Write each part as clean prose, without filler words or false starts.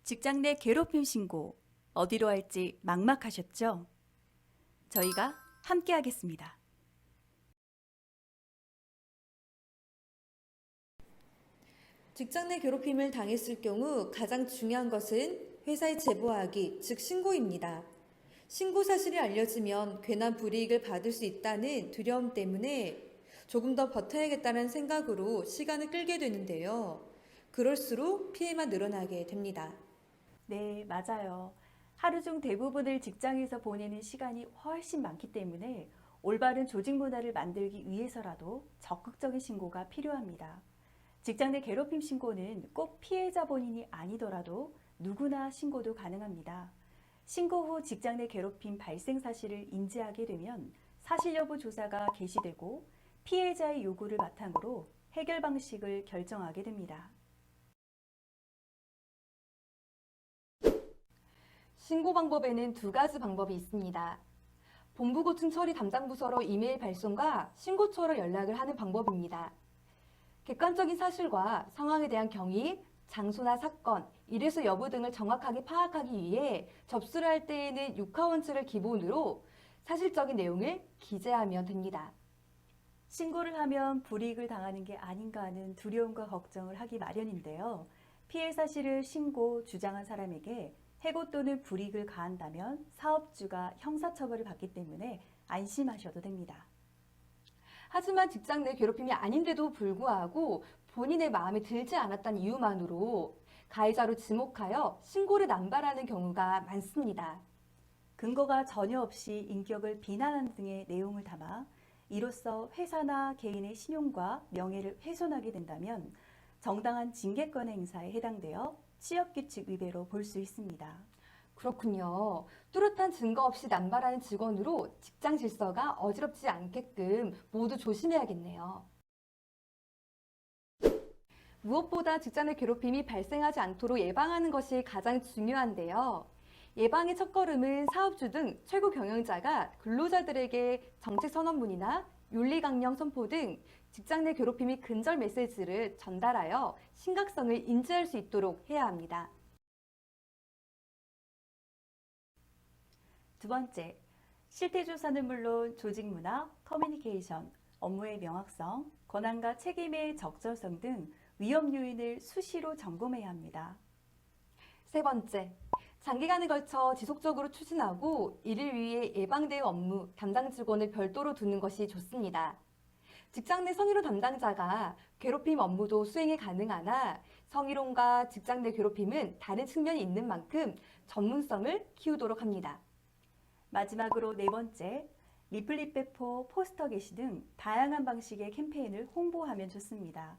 직장 내 괴롭힘 신고 어디로 할지 막막하셨죠? 저희가 함께 하겠습니다. 직장 내 괴롭힘을 당했을 경우 가장 중요한 것은 회사에 제보하기, 즉 신고입니다. 신고 사실이 알려지면 괜한 불이익을 받을 수 있다는 두려움 때문에 조금 더 버텨야겠다는 생각으로 시간을 끌게 되는데요. 그럴수록 피해만 늘어나게 됩니다. 네, 맞아요. 하루 중 대부분을 직장에서 보내는 시간이 훨씬 많기 때문에 올바른 조직 문화를 만들기 위해서라도 적극적인 신고가 필요합니다. 직장 내 괴롭힘 신고는 꼭 피해자 본인이 아니더라도 누구나 신고도 가능합니다. 신고 후 직장 내 괴롭힘 발생 사실을 인지하게 되면 사실 여부 조사가 개시되고 피해자의 요구를 바탕으로 해결 방식을 결정하게 됩니다. 신고 방법에는 두 가지 방법이 있습니다. 본부고충 처리 담당 부서로 이메일 발송과 신고처로 연락을 하는 방법입니다. 객관적인 사실과 상황에 대한 경위, 장소나 사건, 일회수 여부 등을 정확하게 파악하기 위해 접수를 할 때에는 육하 원칙을 기본으로 사실적인 내용을 기재하면 됩니다. 신고를 하면 불이익을 당하는 게 아닌가 하는 두려움과 걱정을 하기 마련인데요. 피해 사실을 신고, 주장한 사람에게 해고 또는 불이익을 가한다면 사업주가 형사처벌을 받기 때문에 안심하셔도 됩니다. 하지만 직장 내 괴롭힘이 아닌데도 불구하고 본인의 마음에 들지 않았다는 이유만으로 가해자로 지목하여 신고를 남발하는 경우가 많습니다. 근거가 전혀 없이 인격을 비난하는 등의 내용을 담아 이로써 회사나 개인의 신용과 명예를 훼손하게 된다면 정당한 징계권 행사에 해당되어 취업규칙 위배로 볼 수 있습니다. 그렇군요. 뚜렷한 증거 없이 남발하는 직원으로 직장 질서가 어지럽지 않게끔 모두 조심해야겠네요. 무엇보다 직장 내 괴롭힘이 발생하지 않도록 예방하는 것이 가장 중요한데요. 예방의 첫걸음은 사업주 등 최고 경영자가 근로자들에게 정책 선언문이나 윤리 강령 선포 등 직장 내 괴롭힘이 근절 메시지를 전달하여 심각성을 인지할 수 있도록 해야 합니다. 두 번째, 실태조사는 물론 조직 문화, 커뮤니케이션, 업무의 명확성, 권한과 책임의 적절성 등 위험 요인을 수시로 점검해야 합니다. 세 번째, 장기간에 걸쳐 지속적으로 추진하고 이를 위해 예방대응 업무 담당 직원을 별도로 두는 것이 좋습니다. 직장 내 성희롱 담당자가 괴롭힘 업무도 수행이 가능하나 성희롱과 직장 내 괴롭힘은 다른 측면이 있는 만큼 전문성을 키우도록 합니다. 마지막으로 네 번째, 리플릿 배포, 포스터 게시 등 다양한 방식의 캠페인을 홍보하면 좋습니다.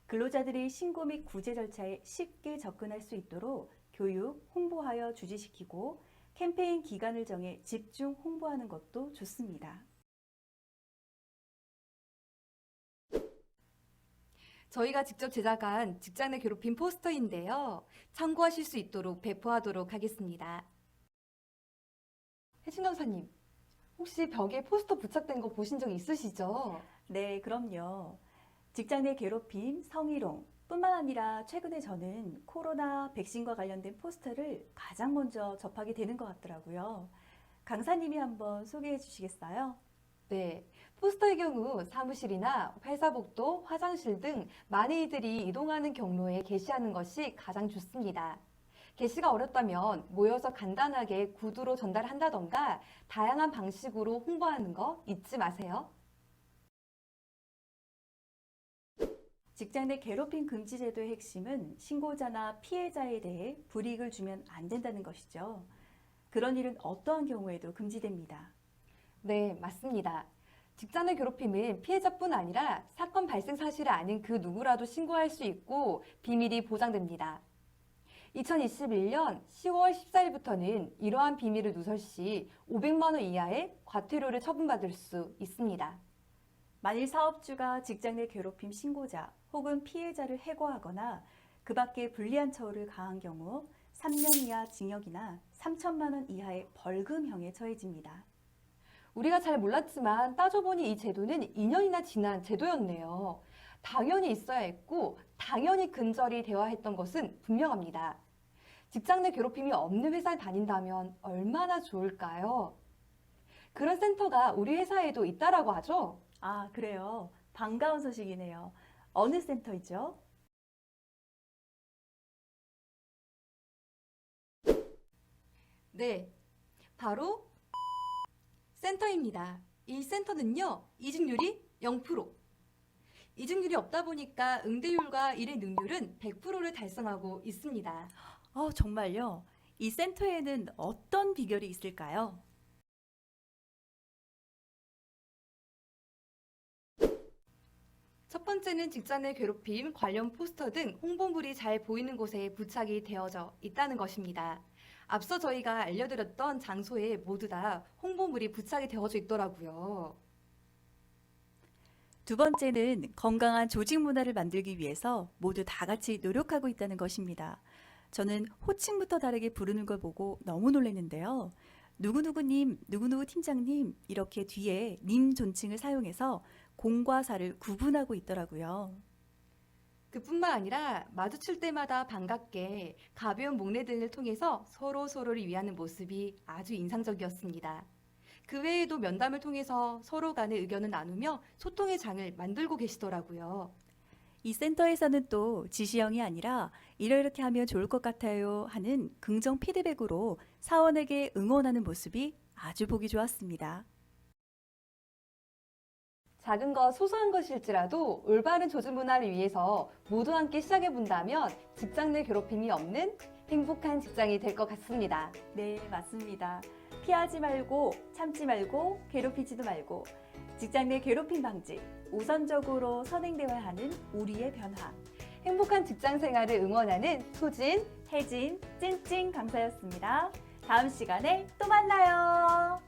근로자들이 신고 및 구제 절차에 쉽게 접근할 수 있도록 교육, 홍보하여 주지시키고 캠페인 기간을 정해 집중 홍보하는 것도 좋습니다. 저희가 직접 제작한 직장 내 괴롭힘 포스터인데요. 참고하실 수 있도록 배포하도록 하겠습니다. 혜진 강사님, 혹시 벽에 포스터 부착된 거 보신 적 있으시죠? 네, 그럼요. 직장 내 괴롭힘, 성희롱 뿐만 아니라 최근에 저는 코로나 백신과 관련된 포스터를 가장 먼저 접하게 되는 것 같더라고요. 강사님이 한번 소개해 주시겠어요? 네, 포스터의 경우 사무실이나 회사 복도, 화장실 등 많은 이들이 이동하는 경로에 게시하는 것이 가장 좋습니다. 게시가 어렵다면 모여서 간단하게 구두로 전달한다던가 다양한 방식으로 홍보하는 거 잊지 마세요. 직장 내 괴롭힘 금지 제도의 핵심은 신고자나 피해자에 대해 불이익을 주면 안 된다는 것이죠. 그런 일은 어떠한 경우에도 금지됩니다. 네, 맞습니다. 직장 내 괴롭힘은 피해자뿐 아니라 사건 발생 사실을 아는 그 누구라도 신고할 수 있고 비밀이 보장됩니다. 2021년 10월 14일부터는 이러한 비밀을 누설 시 500만 원 이하의 과태료를 처분받을 수 있습니다. 만일 사업주가 직장 내 괴롭힘 신고자 혹은 피해자를 해고하거나 그 밖에 불리한 처우를 가한 경우 3년 이하 징역이나 3천만 원 이하의 벌금형에 처해집니다. 우리가 잘 몰랐지만 따져보니 이 제도는 2년이나 지난 제도였네요. 당연히 있어야 했고 당연히 근절이 되어야 했던 것은 분명합니다. 직장 내 괴롭힘이 없는 회사에 다닌다면 얼마나 좋을까요? 그런 센터가 우리 회사에도 있다라고 하죠? 아, 그래요. 반가운 소식이네요. 어느 센터이죠? 네, 바로 센터입니다. 이 센터는요, 이직률이 0%. 이직률이 없다 보니까 응대율과 일의 능률은 100%를 달성하고 있습니다. 정말요? 이 센터에는 어떤 비결이 있을까요? 첫 번째는 직장 내 괴롭힘 관련 포스터 등 홍보물이 잘 보이는 곳에 부착이 되어져 있다는 것입니다. 앞서 저희가 알려드렸던 장소에 모두 다 홍보물이 부착이 되어져 있더라고요. 두 번째는 건강한 조직 문화를 만들기 위해서 모두 다 같이 노력하고 있다는 것입니다. 저는 호칭부터 다르게 부르는 걸 보고 너무 놀랐는데요. 누구누구님, 누구누구 팀장님 이렇게 뒤에 님 존칭을 사용해서 공과 사를 구분하고 있더라고요. 그뿐만 아니라 마주칠 때마다 반갑게 가벼운 목례 등을 통해서 서로를 위하는 모습이 아주 인상적이었습니다. 그 외에도 면담을 통해서 서로 간의 의견을 나누며 소통의 장을 만들고 계시더라고요. 이 센터에서는 또 지시형이 아니라 이렇게 하면 좋을 것 같아요 하는 긍정 피드백으로 사원에게 응원하는 모습이 아주 보기 좋았습니다. 작은 것, 소소한 것일지라도 올바른 조직 문화를 위해서 모두 함께 시작해 본다면 직장 내 괴롭힘이 없는 행복한 직장이 될 것 같습니다. 네, 맞습니다. 피하지 말고 참지 말고 괴롭히지도 말고 직장 내 괴롭힘 방지 우선적으로 선행되어야 하는 우리의 변화. 행복한 직장 생활을 응원하는 소진, 혜진 찐찐 강사였습니다. 다음 시간에 또 만나요.